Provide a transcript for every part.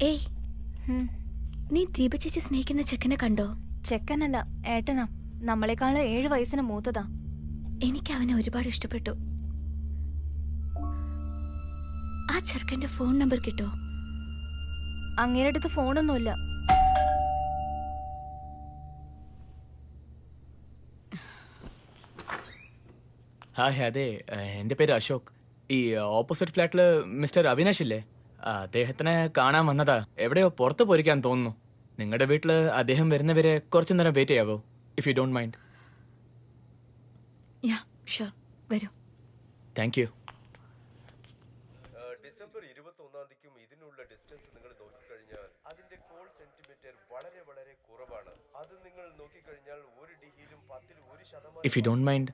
ഏയ്, നീ ദീപ ചേച്ചി സ്നേഹിക്കുന്ന ചെക്കനെ കണ്ടോ? ചെക്കനല്ല, ഏട്ടനാ. നമ്മളെക്കാള് 7 വയസ്സിന് മൂത്തതാ. എനിക്ക് അവനെ ഒരുപാട് ഇഷ്ടപ്പെട്ടു. ആ ചെറുക്കന്റെ ഫോൺ നമ്പർ കിട്ടോ? അങ്ങേരുടെ അടുത്ത് ഫോണൊന്നുമില്ല. ഹായ്, അതെ, എൻ്റെ പേര് അശോക്. ഈ ഓപ്പോസിറ്റ് ഫ്ലാറ്റില് മിസ്റ്റർ അവിനാഷ് ഇല്ലേ? അദ്ദേഹത്തിനെ കാണാൻ വന്നതാ. എവിടെയോ പുറത്ത് പോയിരിക്കാൻ തോന്നുന്നു. നിങ്ങളുടെ വീട്ടിൽ അദ്ദേഹം വരുന്നവരെ കുറച്ചു നേരം വെയിറ്റ് ചെയ്യാവോ, if you don't mind? Yeah sure, വരൂ. Thank you. ഡിസംബർ 21-ാം തീയതിക്കും ഇതിനുള്ള ഡിസ്റ്റൻസ് നിങ്ങൾ നോക്കിക്കഴിഞ്ഞാൽ അതിന്റെ കോൾ സെന്റിമീറ്റർ വളരെ വളരെ കുറവാണ്. അത് നിങ്ങൾ നോക്കിക്കഴിഞ്ഞാൽ ഒരു ഡിഗ്രിയിലും 10% ഇഫ് യു ഡോണ്ട് മൈൻഡ്,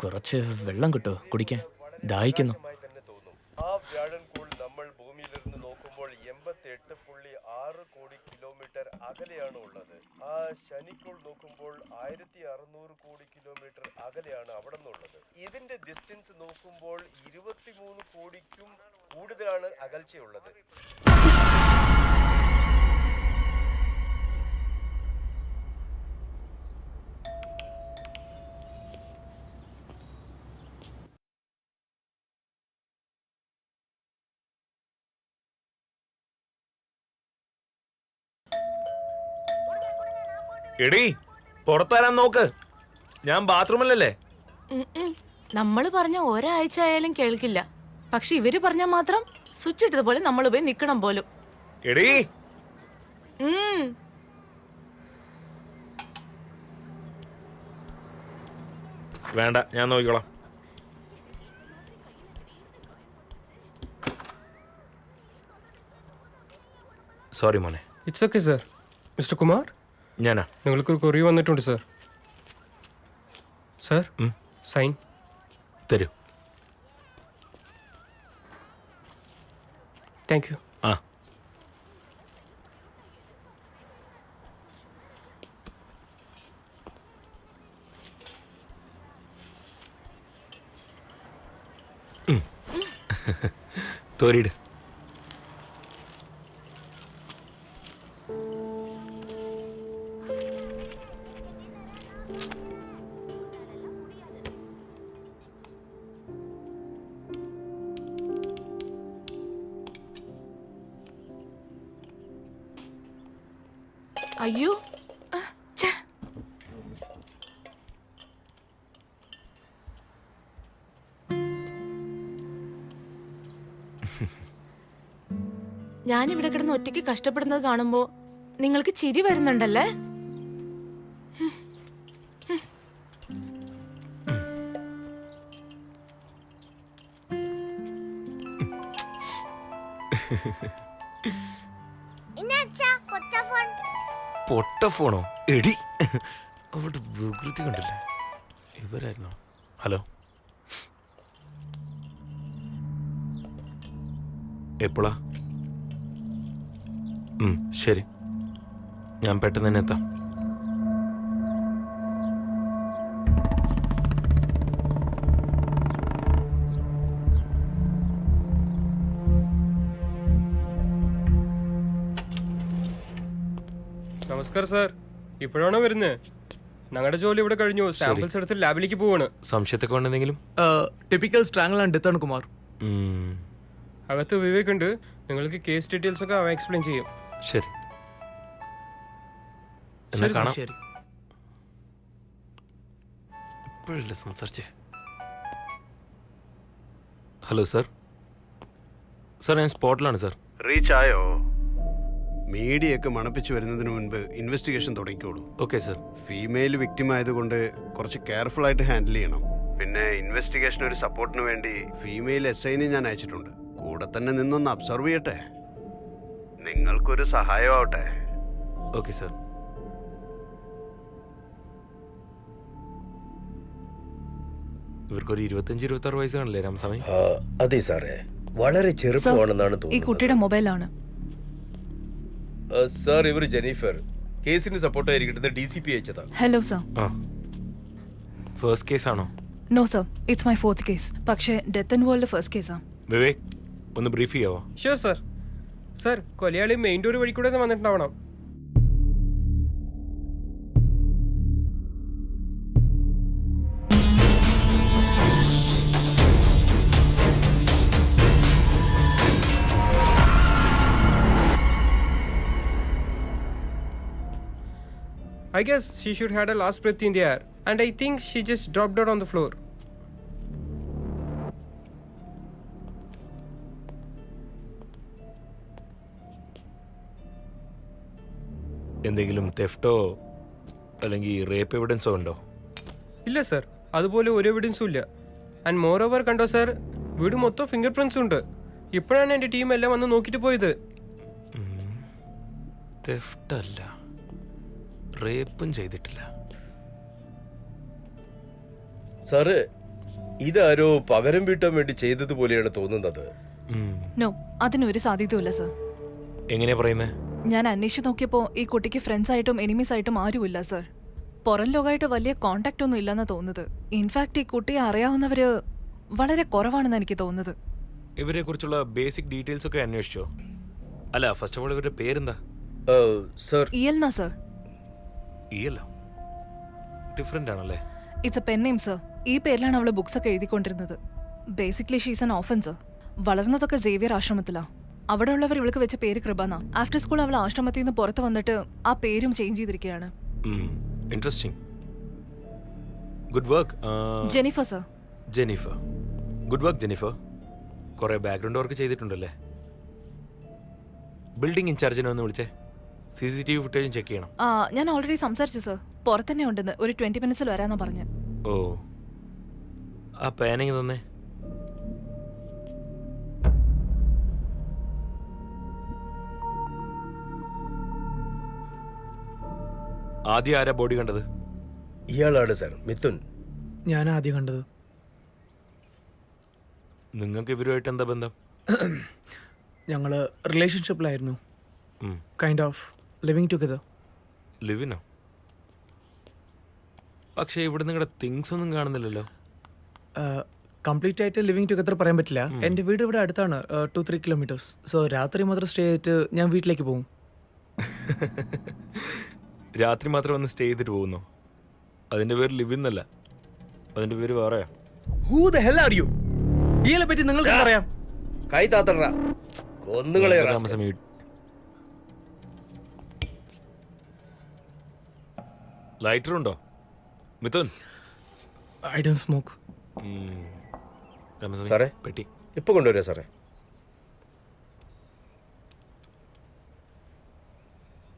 കുറച്ച് വെള്ളം കിട്ടുമോ കുടിക്കാൻ? ദാഹിക്കുന്നു. തന്നെ തോന്നും. ആ വ്യാഴൻ കോൾ നമ്മൾ ഭൂമിയിലിരുന്ന് നോക്കുമ്പോൾ 88.6 കോടി കിലോമീറ്റർ അകലെയാണ് ഉള്ളത്. ആ ശനിക്കോൾ നോക്കുമ്പോൾ 1600 കോടി കിലോമീറ്റർ അകലെയാണ് അവിടെ നിന്നുള്ളത്. ഇതിന്റെ ഡിസ്റ്റൻസ് നോക്കുമ്പോൾ 23 കോടിക്കും കൂടുതലാണ് അകൽച്ചയുള്ളത്. എടീ, പുറത്തരാൻ നോക്ക്. ഞാൻ ബാത്റൂമിലല്ലേ. നമ്മള് പറഞ്ഞ ഒരാഴ്ച ആയാലും കേൾക്കില്ല. പക്ഷെ ഇവര് പറഞ്ഞാൽ മാത്രം സ്വിച്ച് ഇട്ടതുപോലെ നമ്മൾ പോയി നിക്കണം പോലും. എടീ, വേണ്ട, ഞാൻ നോക്കിക്കോളാം. സോറി മോനെ. It's okay sir. Mister Kumar, ഞാനാ. നിങ്ങൾക്കൊരു കൊറിയ വന്നിട്ടുണ്ട് സർ. സർ, സൈൻ തരൂ. Thank you. ആ, തോരിയിട്. അയ്യോ, ഛെ. ഞാനിവിടെ കിടന്ന് ഒറ്റയ്ക്ക് കഷ്ടപ്പെടുന്നത് കാണുമ്പോ നിങ്ങൾക്ക് ചിരി വരുന്നുണ്ടല്ലേ? പൊട്ട ഫോണോ? എടി, അവിടെ വികൃതി കണ്ടില്ലേ? ഇവരായിരുന്നോ? ഹലോ, എപ്പോഴാ? ശരി, ഞാൻ പെട്ടെന്ന് തന്നെ എത്താം. നമസ്കാരം സാർ. ഇപ്പോഴാണോ വരുന്നത്? ഞങ്ങളുടെ ജോലി ഇവിടെ കഴിഞ്ഞു. സാമ്പിൾസ് എടുത്ത് ലാബിലേക്ക് പോവാണ്. സംശയത്തൊക്കെ ഉണ്ടെങ്കിലും ടിപ്പിക്കൽ സ്ട്രാങ്കിൾ ആൻഡ് ഡെത്ത് ആണ് കുമാർ. അകത്ത് വിവേക് ഉണ്ട്. നിങ്ങൾക്ക് കേസ് ഡീറ്റെയിൽസ് ഒക്കെ അവൻ എക്സ്പ്ലെയിൻ ചെയ്യും. ശരി, എന്നാ കാണാം. ശരി. ഇപ്പോഴല്ലേ സംസാരിച്ചേ? Hello sir. സാർ, ഞാൻ സ്പോട്ടിലാണ് സാർ. റീച്ച് ആയോ? മീഡിയൊക്കെ മണപ്പിച്ച് വരുന്നതിന് മുൻപ് ഇൻവെസ്റ്റിഗേഷൻ തുടങ്ങിക്കോളൂ. Okay sir. ഫീമെയിൽ വിക്ടിം ആയതുകൊണ്ട് കുറച്ച് കെയർഫുൾ ആയിട്ട് ഹാൻഡിൽ ചെയ്യണം. പിന്നെ ഇൻവെസ്റ്റിഗേഷൻ ഒരു സപ്പോർട്ടിന് വേണ്ടി ഫീമെയിൽ SIനെ ഞാൻ അയച്ചിട്ടുണ്ട്. കൂടെ തന്നെ നിന്നൊന്ന് അബ്സർവ് ചെയ്യട്ടെ. നിങ്ങൾക്കൊരു സഹായമാവട്ടെ. Okay sir. ഇവർക്കൊരു 25-26 വയസ്സ് കാണില്ലേ രാമസ്വാമി? അതെ സാറേ, വളരെ ചെറുപ്പമാണെന്നാണ് ഈ തോന്നുന്നത്. കുട്ടിയുടെ മൊബൈലാണ്. സാർ, ഇവർ ജെനിഫർ കേസിന് സപ്പോർട്ടായിരിക്കുന്നത് DCP അയച്ചതാ. Hello sir. ആ, ഫസ്റ്റ് കേസ് ആണോ? No sir, it's my 4th case. പക്ഷേ ഡെത്ത് ആൻഡ് വേൾഡ് ഫസ്റ്റ് കേസാ. വിവേക്, ഒന്ന് ബ്രീഫ് ചെയ്യാവോ? Sure sir. സർ കൊലയാളി മെയിൻ ഡോർ വഴി കൂടെ വന്നിട്ടുണ്ടാവണം. I guess she should had a last breath in the air, and I think she just dropped out on the floor. എന്തെങ്കിലും തെഫ്റ്റോ അല്ലെങ്കിൽ rape എവിഡൻസോ ഉണ്ടോ? ഇല്ല സർ, അതുപോലെ ഒരു എവിഡൻസും ഇല്ല. ആൻഡ് മോർ ഓവർ കണ്ടോ സർ, വീട് മൊത്തം ഫിംഗർ പ്രിന്റ്സ് ഉണ്ട്. ഇപ്പോഴാണ് എൻ്റെ ടീം എല്ലാം വന്ന് നോക്കിയിട്ട് പോയത്. തെഫ്റ്റ് അല്ല, റേപ്പും ചെയ്തിട്ടില്ല. സാറ് ഇതാരോ പകരം വീട്ടാൻ വേണ്ടി ചെയ്തതുപോലെയാണ് തോന്നുന്നത്. നോ, അതിനൊരു സാധ്യതയുമില്ല സർ. എങ്ങനെയാ പറയുന്നേ? ഞാൻ അന്വേഷിച്ച് നോക്കിയപ്പോൾ ഈ കുട്ടിക്ക് ഫ്രണ്ട്സ് ആയിട്ടും എനിമീസ് ആയിട്ടും ആരുമില്ല സർ. പുറം ലോകമായിട്ട് വലിയ കോണ്ടാക്ട് ഒന്നും ഇല്ലെന്നാ തോന്നുന്നത്. ഇൻഫാക്ട് ഈ കുട്ടിയെ അറിയാവുന്നവര് വളരെ കുറവാണെന്ന് എനിക്ക് തോന്നുന്നത്. ഇവരെ കുറിച്ചുള്ള ബേസിക് ഡീറ്റെയിൽസ് ഒക്കെ അന്വേഷിച്ചോ? അല്ല, ഫസ്റ്റ് ഓഫ് ഓൾ ഇവരുടെ പേരെന്താ? സർ ഇയൽന സർ. ഈയല്ലോ, ഡിഫറെന്റ് ആണല്ലേ? It's a pen name sir. ഈ പേരിലാണ് അവള് ബുക്സ് ഒക്കെ എഴുതിക്കൊണ്ടിരുന്നത്. Basically she's an orphan sir. വളർന്നതൊക്കെ സേവിയർ ആശ്രമത്തിലാ. അവിടെ ഉള്ളവർ ഇവൾക്ക് വെച്ച പേര് കൃപന. ആഫ്റ്റർ സ്കൂൾ അവൾ ആശ്രമത്തിൽ നിന്ന് പുറത്ത് വന്നിട്ട് ആ പേരും ചേഞ്ച് ചെയ്തിരിക്കുകയാണ്. Interesting. Good work Jennifer sir. Jennifer. Good work Jennifer. കുറെ ബാക്ക്ഗ്രൗണ്ട് വർക്ക് ചെയ്തിട്ടുണ്ടല്ലേ? ബിൽഡിംഗ് ഇൻചാർജിനെ ഒന്ന് വിളിച്ചേ. CCTV ഫുട്ടേജും ചെക്ക് ചെയ്യണം. ഞാൻ ഓൾറെഡി സംസാരിച്ചു സർ. പുറത്തന്നെ ഉണ്ടെന്ന്. ഒരു 20 മിനിറ്റ്സിൽ വരാന്നാ പറഞ്ഞ. ഓ, ആ പേനിങ് തന്നെ. ആദ്യം ആരാ ബോഡി കണ്ടത്? ഇയാളാണ് സാർ, മിഥുൻ. ഞാൻ ആദ്യം കണ്ടത്. നിങ്ങൾക്ക് ഇവരുമായിട്ട് എന്താ ബന്ധം? ഞങ്ങൾ റിലേഷൻഷിപ്പിലായിരുന്നു. Kind of living together. ലിവിനോ? പക്ഷേ ഇവിടെ നിങ്ങളുടെ തിങ്സ് ഒന്നും കാണുന്നില്ലല്ലോ. കംപ്ലീറ്റ് ആയിട്ട് ലിവിങ് ടുഗദർ പറയാൻ പറ്റില്ല. എൻ്റെ വീട് ഇവിടെ അടുത്താണ്, 2-3 കിലോമീറ്റേഴ്സ്. സോ രാത്രി മാത്രം സ്റ്റേ ചെയ്തിട്ട് ഞാൻ വീട്ടിലേക്ക് പോകും. രാത്രി മാത്രം വന്ന് സ്റ്റേ ചെയ്തിട്ട് പോകുന്നു? അതിന്റെ പേര് ലിവിൻ എന്നല്ല, അതിന്റെ പേര് വേറെയാ. Who the hell are you? ഇയാളെ പറ്റി നിങ്ങൾക്ക് അറിയാം? കൈ താത്തറ കൊന്നുകളെ. ലൈറ്റർ ഉണ്ടോ മിഥുൻ? I don't smoke. സാറേ, പെട്ടി ഇപ്പൊ കൊണ്ടുവരാ സാറേ.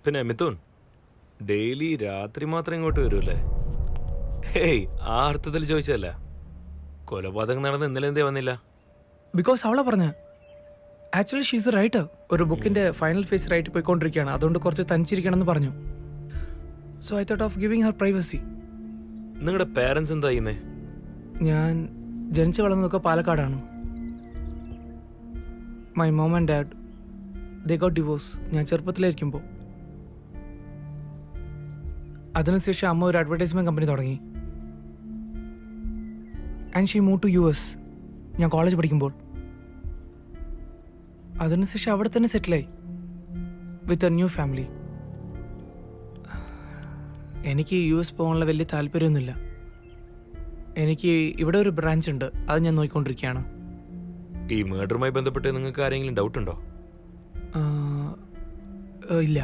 പിന്നെ മിഥുൻ, ഡെയിലി രാത്രി മാത്രം ഇങ്ങോട്ട് വരുമല്ലേ? ഹേയ്, ആ അർത്ഥത്തിൽ ചോദിച്ചതല്ല. കൊലപാതകം നടന്ന് ഇന്നലെ എന്തേ വന്നില്ല? ബിക്കോസ് അവളെ പറഞ്ഞ ആക്ച്വലി ഷീസ് എ റൈറ്റർ. ഒരു ബുക്കിന്റെ ഫൈനൽ ഫേസ് റൈറ്റ് പോയിക്കൊണ്ടിരിക്കുകയാണ്. അതുകൊണ്ട് കുറച്ച് തനിച്ചിരിക്കണം എന്ന് പറഞ്ഞു. So I thought of giving her privacy. നിങ്ങളുടെ പേരൻസ് എന്താ ചെയ്യുന്നേ? ഞാൻ ജനിച്ചു വളർന്നതൊക്കെ പാലക്കാടാണ്. My mom and dad they got divorce ഞാൻ ചെറുപ്പത്തിലായിരിക്കുമ്പോൾ. അതിനുശേഷം അമ്മ ഒരു അഡ്വർടൈസ്മെന്റ് കമ്പനി തുടങ്ങി. And she move to US ഞാൻ കോളേജ് പഠിക്കുമ്പോൾ. അതിനുശേഷം അവിടെ തന്നെ സെറ്റിലായി വിത്ത് എ ന്യൂ ഫാമിലി. എനിക്ക് US പോകാനുള്ള വലിയ താല്പര്യമൊന്നുമില്ല. എനിക്ക് ഇവിടെ ഒരു ബ്രാഞ്ച് ഉണ്ട്, അത് ഞാൻ നോക്കിക്കൊണ്ടിരിക്കുകയാണ്. ഈ മേർഡറുമായി ബന്ധപ്പെട്ട് നിങ്ങൾക്ക് ആരെങ്കിലും ഡൗട്ട് ഉണ്ടോ? ഇല്ല.